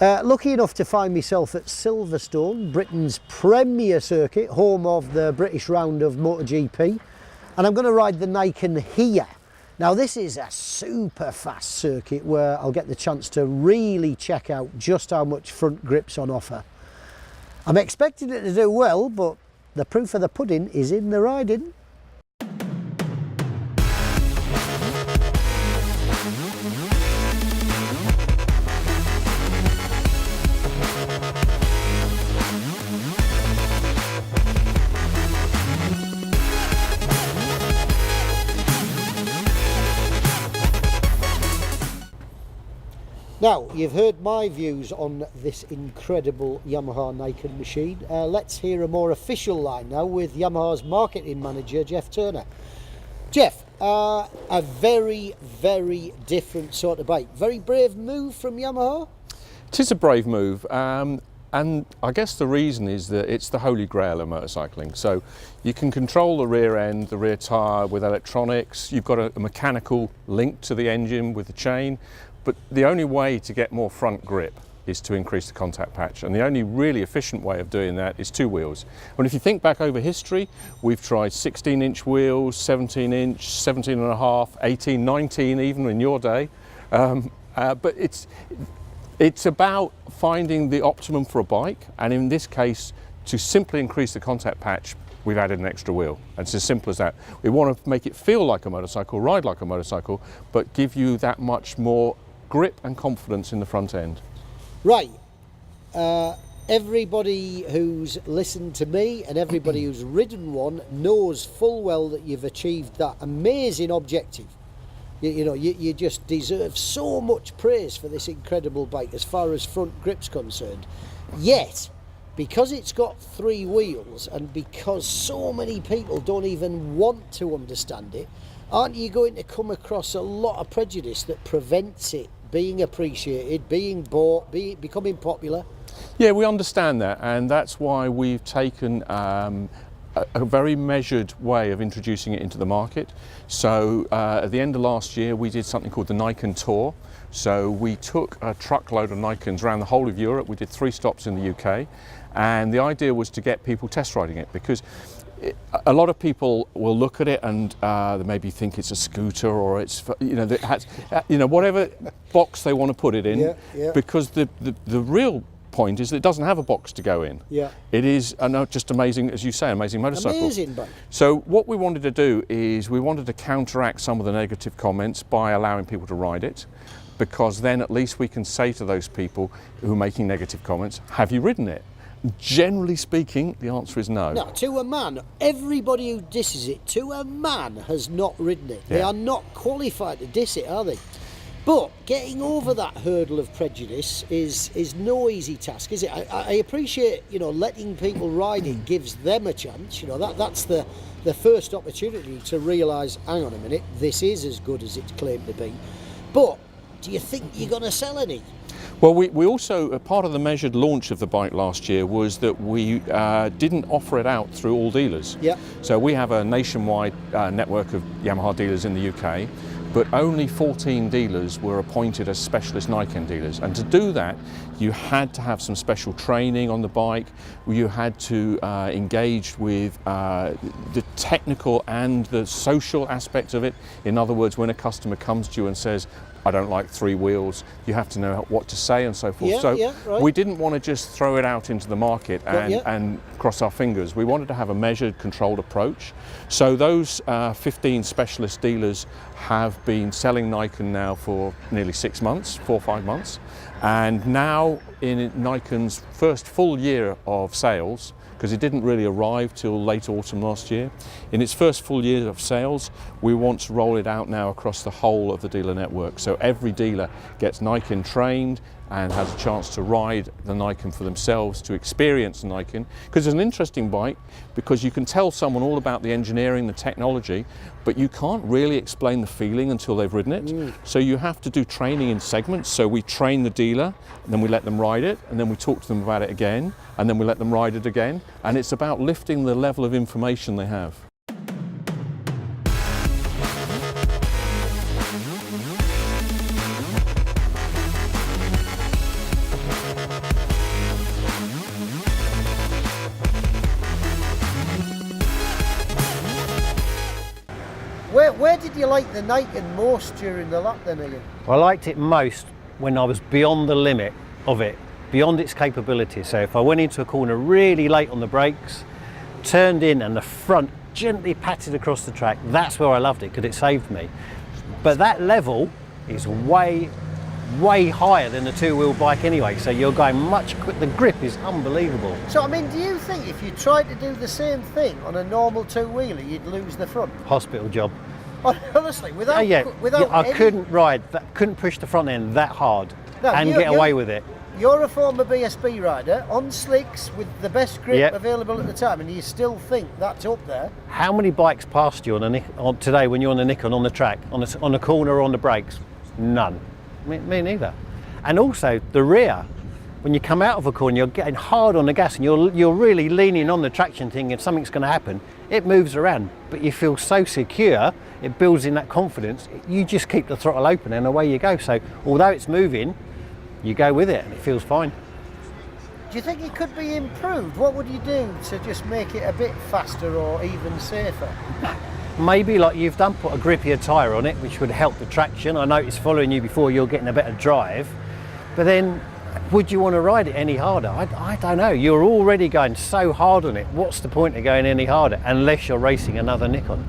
Lucky enough to find myself at Silverstone, Britain's premier circuit, home of the British round of MotoGP, and I'm going to ride the NIKEN here. Now this is a super fast circuit where I'll get the chance to really check out just how much front grip's on offer. I'm expecting it to do well, but the proof of the pudding is in the riding. Now, you've heard my views on this incredible Yamaha NIKEN machine. Let's hear a more official line now with Yamaha's marketing manager, Jeff Turner. Jeff, a very, very different sort of bike. Very brave move from Yamaha? It is a brave move, and I guess the reason is that it's the holy grail of motorcycling. So you can control the rear end, the rear tyre with electronics. You've got a mechanical link to the engine with the chain. But the only way to get more front grip is to increase the contact patch, and the only really efficient way of doing that is two wheels. And if you think back over history, we've tried 16-inch wheels, 17-inch, 17.5, 18, 19 even in your day. But it's about finding the optimum for a bike, and in this case, to simply increase the contact patch, we've added an extra wheel. And it's as simple as that. We want to make it feel like a motorcycle, ride like a motorcycle, but give you that much more grip and confidence in the front end. Right. Everybody who's listened to me and everybody who's ridden one knows full well that you've achieved that amazing objective. You just deserve so much praise for this incredible bike as far as front grip's concerned. Yet, because it's got three wheels and because so many people don't even want to understand it, aren't you going to come across a lot of prejudice that prevents it being appreciated, being bought, becoming popular? Yeah, we understand that, and that's why we've taken a very measured way of introducing it into the market. So at the end of last year, we did something called the NIKEN Tour. So we took a truckload of NIKENs around the whole of Europe. We did 3 stops in the UK, and the idea was to get people test riding it, because a lot of people will look at it and they maybe think it's a scooter, or it's, that has, whatever box they want to put it in. Yeah. Because the real point is that it doesn't have a box to go in. Yeah. It is just amazing, as you say, amazing motorcycle. Amazing bike. So what we wanted to do is we wanted to counteract some of the negative comments by allowing people to ride it, because then at least we can say to those people who are making negative comments, have you ridden it? Generally speaking, the answer is no. No, to a man, everybody who disses it, to a man, has not ridden it. Yeah. They are not qualified to diss it, are they? But getting over that hurdle of prejudice is no easy task, is it? I appreciate, letting people ride it gives them a chance. That's the first opportunity to realise, hang on a minute, this is as good as it's claimed to be. But do you think you're going to sell any? Well, we also, part of the measured launch of the bike last year was that we didn't offer it out through all dealers. Yeah. So we have a nationwide network of Yamaha dealers in the UK, but only 14 dealers were appointed as specialist NIKEN dealers. And to do that, you had to have some special training on the bike. You had to engage with the technical and the social aspect of it. In other words, when a customer comes to you and says, I don't like 3 wheels, you have to know what to say and so forth. Right. We didn't want to just throw it out into the market and cross our fingers. We wanted to have a measured, controlled approach. So those 15 specialist dealers have been selling NIKEN now for nearly 6 months, 4 or 5 months. And now in NIKEN's first full year of sales, because it didn't really arrive till late autumn last year. In its first full year of sales, we want to roll it out now across the whole of the dealer network. So every dealer gets NIKEN trained and has a chance to ride the NIKEN for themselves, to experience the NIKEN. Because it's an interesting bike, because you can tell someone all about the engineering, the technology, but you can't really explain the feeling until they've ridden it. So you have to do training in segments. So we train the dealer, and then we let them ride it, and then we talk to them about it again, and then we let them ride it again. And it's about lifting the level of information they have. did you like the NIKEN most during the lap then, Ian? I liked it most when I was beyond the limit of it, beyond its capability. So if I went into a corner really late on the brakes, turned in and the front gently patted across the track, that's where I loved it because it saved me. But that level is way higher than a two-wheel bike anyway, so you're going much quicker. The grip is unbelievable. So I mean, do you think if you tried to do the same thing on a normal two-wheeler, you'd lose the front? Hospital job. Honestly, without I couldn't push the front end that hard and get away with it. You're a former BSB rider on slicks with the best grip available at the time, and you still think that's up there? How many bikes passed you on today when you're on the NIKEN on the track, on a corner or on the brakes? None. Me neither. And also the rear, when you come out of a corner, you're getting hard on the gas and you're really leaning on the traction thing. If something's going to happen, it moves around, but you feel so secure. It builds in that confidence. You just keep the throttle open and away you go. So although it's moving, you go with it and it feels fine. Do you think it could be improved? What would you do to just make it a bit faster or even safer? Maybe like you've done, put a grippier tyre on it, which would help the traction. I noticed following you before, you're getting a better drive. But then, would you want to ride it any harder? I don't know. You're already going so hard on it. What's the point of going any harder unless you're racing another NIKEN?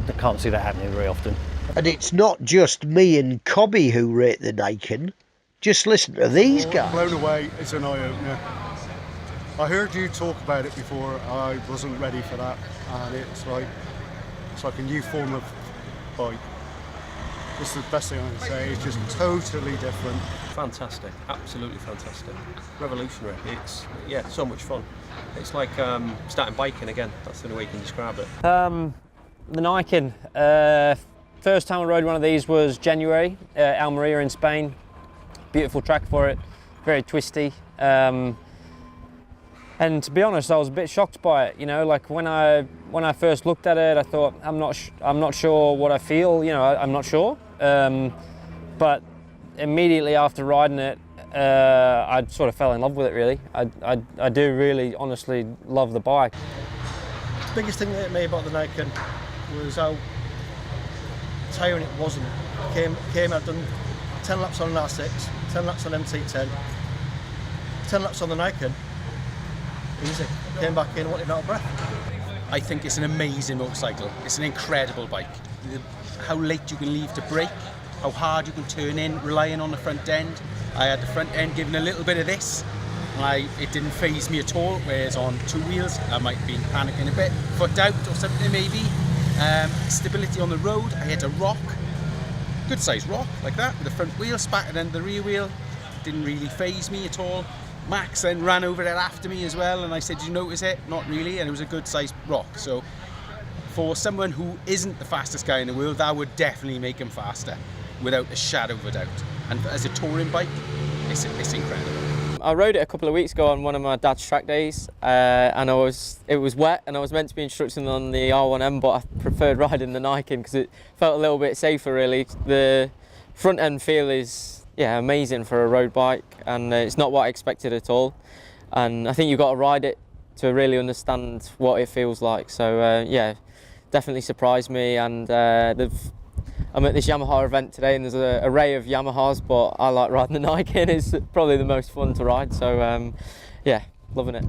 I can't see that happening very often. And it's not just me and Cobby who rate the NIKEN. Just listen to these guys. Blown away, it's an eye-opener. I heard you talk about it before, I wasn't ready for that, and it's like a new form of bike. It's the best thing I can say, it's just totally different. Fantastic, absolutely fantastic. Revolutionary, it's, so much fun. It's like starting biking again, that's the only way you can describe it. The NIKEN, first time I rode one of these was January, Almeria in Spain. Beautiful track for it, very twisty. And to be honest, I was a bit shocked by it. You know, like when I first looked at it, I thought I'm not sure what I feel. You know, I'm not sure. But immediately after riding it, I sort of fell in love with it. Really, I do really honestly love the bike. The biggest thing that hit me about the NIKEN was how tiring it wasn't. I'd done 10 laps on an R6, 10 laps on MT10, 10 laps on the NIKEN. Easy. Came back in, wanted out of breath. I think it's an amazing motorcycle. It's an incredible bike. How late you can leave to brake, how hard you can turn in, relying on the front end. I had the front end giving a little bit of this, and it didn't faze me at all, whereas on two wheels, I might have been panicking a bit. Foot out or something maybe. Stability on the road, I hit a rock. Good sized rock like that with the front wheel spattered under the rear wheel. Didn't really faze me at all. Max then ran over it after me as well, and I said, "Did you notice it?" Not really, and it was a good sized rock. So for someone who isn't the fastest guy in the world, that would definitely make him faster without a shadow of a doubt. And as a touring bike, it's incredible. I rode it a couple of weeks ago on one of my dad's track days, and it was wet, and I was meant to be instructing on the R1M, but I preferred riding the NIKEN because it felt a little bit safer really. The front end feel is amazing for a road bike, and it's not what I expected at all. And I think you've got to ride it to really understand what it feels like. So definitely surprised me, and I'm at this Yamaha event today, and there's an array of Yamahas, but I like riding the NIKEN. It's probably the most fun to ride, so loving it.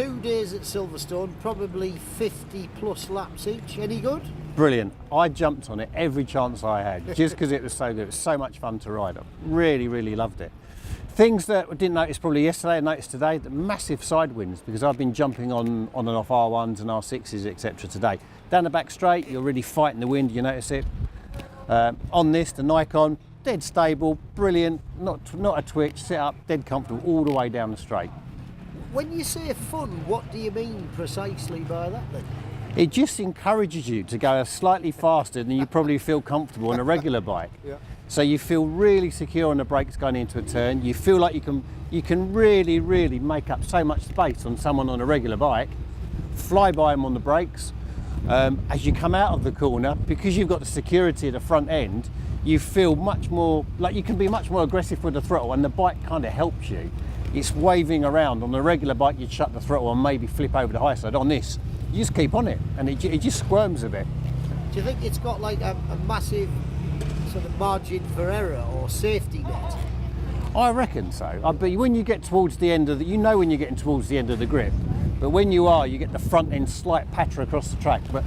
2 days at Silverstone, probably 50 plus laps each. Any good? Brilliant. I jumped on it every chance I had, just because it was so good. It was so much fun to ride. I really, really loved it. Things that I didn't notice probably yesterday, I noticed today, the massive side winds, because I've been jumping on and off R1s and R6s, etc. today. Down the back straight, you're really fighting the wind, you notice it. On this, the Nikon, dead stable, brilliant, not a twitch, sit up, dead comfortable all the way down the straight. When you say fun, what do you mean precisely by that then? It just encourages you to go slightly faster than you probably feel comfortable on a regular bike. Yeah. So you feel really secure on the brakes going into a turn. You feel like you can really, really make up so much space on someone on a regular bike. Fly by them on the brakes. As you come out of the corner, because you've got the security at the front end, you feel much more like you can be much more aggressive with the throttle, and the bike kind of helps you. It's waving around. On a regular bike, you'd shut the throttle and maybe flip over the high side. On this, you just keep on it, and it just squirms a bit. Do you think it's got like a massive sort of margin for error or safety net? I reckon so. But when you get towards the end of the, you know when you're getting towards the end of the grip, but when you are, you get the front end slight patter across the track. But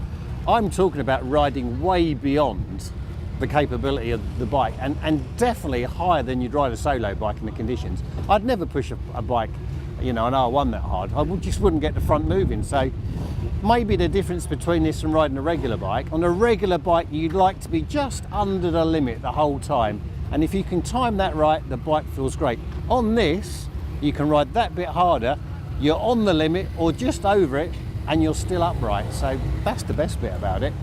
I'm talking about riding way beyond the capability of the bike, and definitely higher than you'd ride a solo bike in the conditions. I'd never push a bike, you know, an R1 that hard. I just wouldn't get the front moving. So maybe the difference between this and riding a regular bike, on a regular bike you'd like to be just under the limit the whole time, and if you can time that right, the bike feels great. On this, you can ride that bit harder, you're on the limit or just over it, and you're still upright. So that's the best bit about it.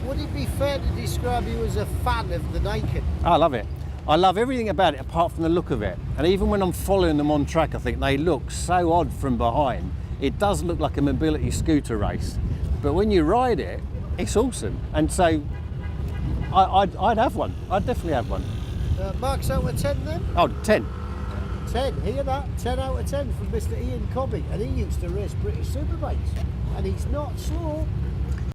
Would it be fair to describe you as a fan of the NIKEN? I love it. I love everything about it apart from the look of it. And even when I'm following them on track, I think they look so odd from behind. It does look like a mobility scooter race, but when you ride it, it's awesome. And so I'd have one. I'd definitely have one. Marks out of 10 then? Oh, 10. 10, hear that? 10 out of 10 from Mr. Ian Cobby, and he used to race British Superbikes, and he's not slow.